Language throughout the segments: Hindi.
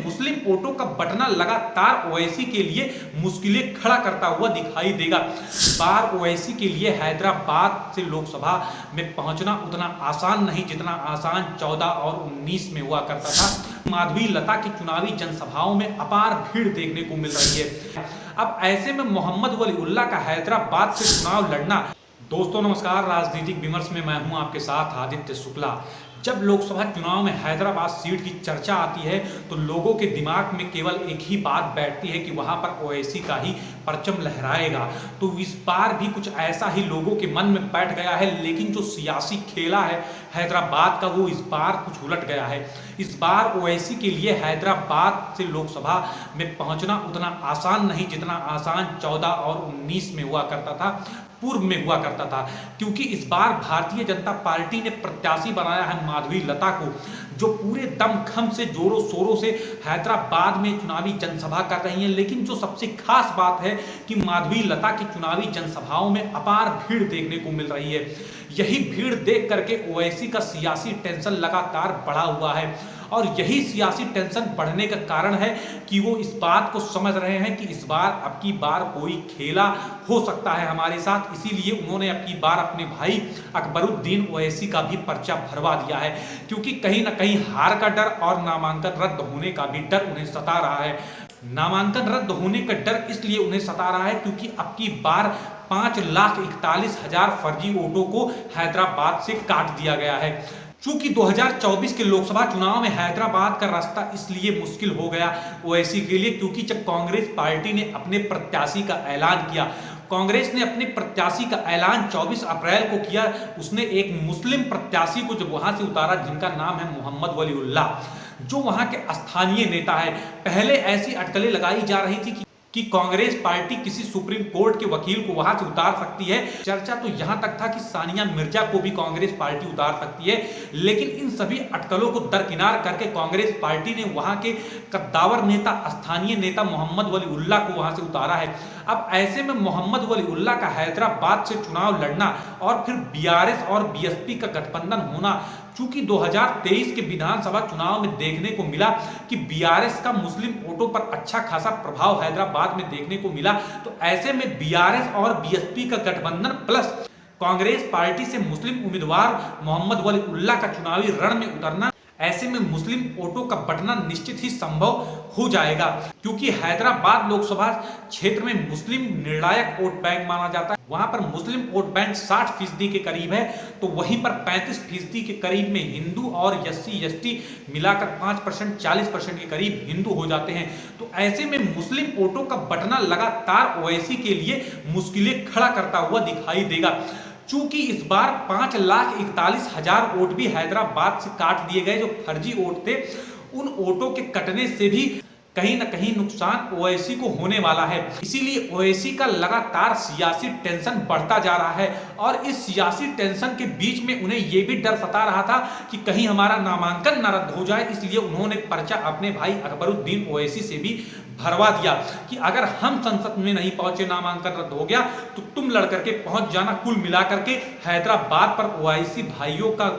मुस्लिम वोटों का बटना लगातार ओवैसी के लिए मुश्किलें खड़ा करता हुआ दिखाई देगा। इस बार ओवैसी के लिए हैदराबाद से लोकसभा में पहुंचना उतना आसान नहीं जितना आसान 14 और 19 में हुआ करता था। माधवी लता की चुनावी जनसभाओं में अपार भीड़ देखने को मिल रही है। अब ऐसे में मोहम्मद वलीउल्लाह का हैदराबाद से चुनाव लड़ना। दोस्तों नमस्कार, राजनीतिक विमर्श में मैं हूं आपके साथ आदित्य शुक्ला। जब लोकसभा चुनाव में हैदराबाद सीट की चर्चा आती है तो लोगों के दिमाग में केवल एक ही बात बैठती है कि वहां पर ओवैसी का ही परचम लहराएगा। तो इस बार भी कुछ ऐसा ही लोगों के मन में बैठ गया है, लेकिन जो सियासी खेला है हैदराबाद का वो इस बार कुछ उलट गया है। इस बार ओवैसी के लिए हैदराबाद से लोकसभा में पहुंचना उतना आसान नहीं जितना आसान 14 और 19 में हुआ करता था, पूर्व में हुआ करता था। क्योंकि इस बार भारतीय जनता पार्टी ने प्रत्याशी बनाया है माधवी लता को, जो पूरे दमखम से जोरों शोरों से हैदराबाद में चुनावी जनसभा कर रही हैं। लेकिन जो सबसे खास बात है कि माधवी लता की चुनावी जनसभाओं में अपार भीड़ देखने को मिल रही है। यही भीड़ देख करके ओवैसी का सियासी टेंशन लगातार बढ़ा हुआ है और यही सियासी टेंशन बढ़ने का कारण है कि वो इस बात को समझ रहे हैं कि इस बार अब की बार कोई खेला हो सकता है हमारे साथ। इसीलिए उन्होंने अब की बार अपने भाई अकबरुद्दीन ओवैसी का भी पर्चा भरवा दिया है, क्योंकि कहीं ना कहीं हार का डर और नामांकन रद्द होने का भी डर उन्हें सता रहा है। नामांकन रद्द होने का डर इसलिए उन्हें सता रहा है क्योंकि अब की बार 5,41,000 फर्जी वोटों को हैदराबाद से काट दिया गया है। चूंकि 2024 के लोकसभा चुनाव में हैदराबाद का रास्ता इसलिए मुश्किल हो गया ओवैसी के लिए क्योंकि जब कांग्रेस पार्टी ने अपने प्रत्याशी का ऐलान किया, कांग्रेस ने अपने प्रत्याशी का ऐलान 24 अप्रैल को किया। उसने एक मुस्लिम प्रत्याशी को जब वहां से उतारा जिनका नाम है मोहम्मद वलीउल्लाह, जो वहां के स्थानीय नेता है। पहले ऐसी अटकलें लगाई जा रही थी कि कांग्रेस पार्टी किसी सुप्रीम कोर्ट के वकील को वहां से उतार सकती है। चर्चा तो यहां तक था कि सानिया मिर्जा को भी कांग्रेस पार्टी उतार सकती है। लेकिन इन सभी अटकलों को दरकिनार करके कांग्रेस पार्टी ने वहां के कद्दावर नेता, स्थानीय नेता मोहम्मद वलीउल्लाह को वहां से उतारा है। अब ऐसे में मोहम्मद वलीउल्लाह का हैदराबाद से चुनाव लड़ना और फिर बीआरएस और बीएसपी का गठबंधन होना, चूंकि 2023 के विधानसभा चुनाव में देखने को मिला कि बीआरएस का मुस्लिम वोटों पर अच्छा खासा प्रभाव हैदराबाद में देखने को मिला, तो ऐसे में बीआरएस और बीएसपी का गठबंधन प्लस कांग्रेस पार्टी से मुस्लिम उम्मीदवार मोहम्मद वलीउल्लाह का चुनावी रण में उतरना, ऐसे में मुस्लिम वोटों का बटना निश्चित ही संभव हो जाएगा। क्योंकि हैदराबाद लोकसभा क्षेत्र में मुस्लिम निर्णायक वोट बैंक माना जाता है। वहां पर मुस्लिम वोट बैंक 60% के करीब है, तो वहीं पर 35% के करीब में हिंदू और एससी एसटी मिलाकर 5% 40% के करीब हिंदू हो जाते हैं। तो ऐसे में मुस्लिम वोटों का बटना लगातार ओवैसी के लिए मुश्किलें खड़ा करता हुआ दिखाई देगा। चूंकि इस बार 5,41,000 वोट भी हैदराबाद से काट दिए गए, जो फर्जी वोट थे, उन वोटों के कटने से भी कहीं ना कहीं नुकसान ओवैसी को होने वाला है। इसीलिए ओवैसी का लगातार सियासी टेंशन बढ़ता जा रहा है और इस सियासी टेंशन के बीच में उन्हें यह भी डर सता रहा था कि कहीं हमारा नामांकन न रद्द हो जाए। इसलिए उन्होंने पर्चा अपने भाई अकबरुद्दीन ओवैसी से भी भरवा दिया कि अगर हम संसद में नहीं पहुंचे, नामांकन रद्द हो गया, तो तुम लड़ करके पहुंच जाना। कुल मिलाकर के हैदराबाद पर ओवैसी भाइयों का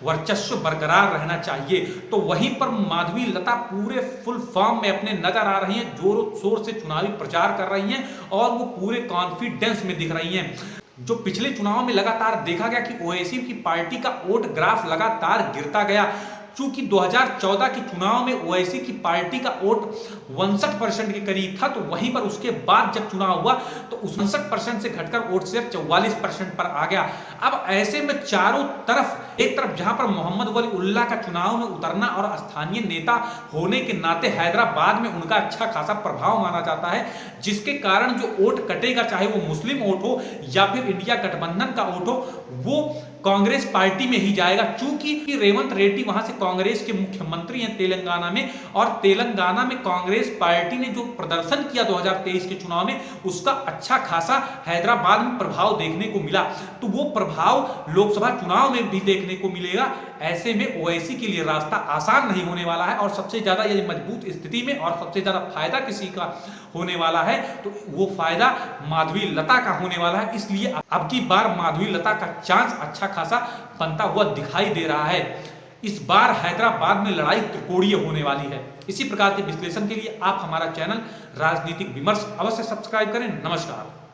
वर्चस्व बरकरार रहना चाहिए। तो वहीं पर माधवी लता पूरे फुल फॉर्म में अपने नजर आ रही हैं, जोरों शोर से चुनावी प्रचार कर रही हैं और वो पूरे कॉन्फिडेंस में दिख रही हैं। जो पिछले चुनाव में लगातार देखा गया कि ओवैसी की पार्टी का वोट ग्राफ लगातार गिरता गया। चूंकि 2014 के चुनाव में ओवैसी की पार्टी का वोट 59% के करीब था, तो वहीं पर उसके बाद जब चुनाव हुआ तो 59% से घटकर वोट शेयर 44% पर आ गया। अब ऐसे में चारों तरफ, एक तरफ जहां पर मोहम्मद वलीउल्लाह का चुनाव में उतरना और स्थानीय नेता होने के नाते हैदराबाद में उनका अच्छा खासा प्रभाव माना जाता है, जिसके कारण जो वोट कटेगा, चाहे वो मुस्लिम वोट हो या फिर इंडिया गठबंधन का वोट हो, वो कांग्रेस पार्टी में ही जाएगा। चूंकि रेवंत रेड्डी वहां से कांग्रेस के मुख्यमंत्री हैं तेलंगाना में, और तेलंगाना में कांग्रेस पार्टी ने जो प्रदर्शन किया 2023 के चुनाव में, उसका अच्छा खासा हैदराबाद में प्रभाव देखने को मिला। तो वो प्रभाव लोकसभा चुनाव में भी देखने को मिलेगा। ऐसे में ओवैसी के लिए रास्ता आसान नहीं होने वाला है और सबसे ज्यादा यदि मजबूत स्थिति में और सबसे ज्यादा फायदा किसी का होने वाला है तो वो फायदा माधवी लता का होने वाला है। इसलिए अब की बार माधवी लता का चांस अच्छा खासा बनता हुआ दिखाई दे रहा है। इस बार हैदराबाद में लड़ाई त्रिकोणीय होने वाली है। इसी प्रकार के विश्लेषण के लिए आप हमारा चैनल राजनीतिक विमर्श अवश्य सब्सक्राइब करें। नमस्कार।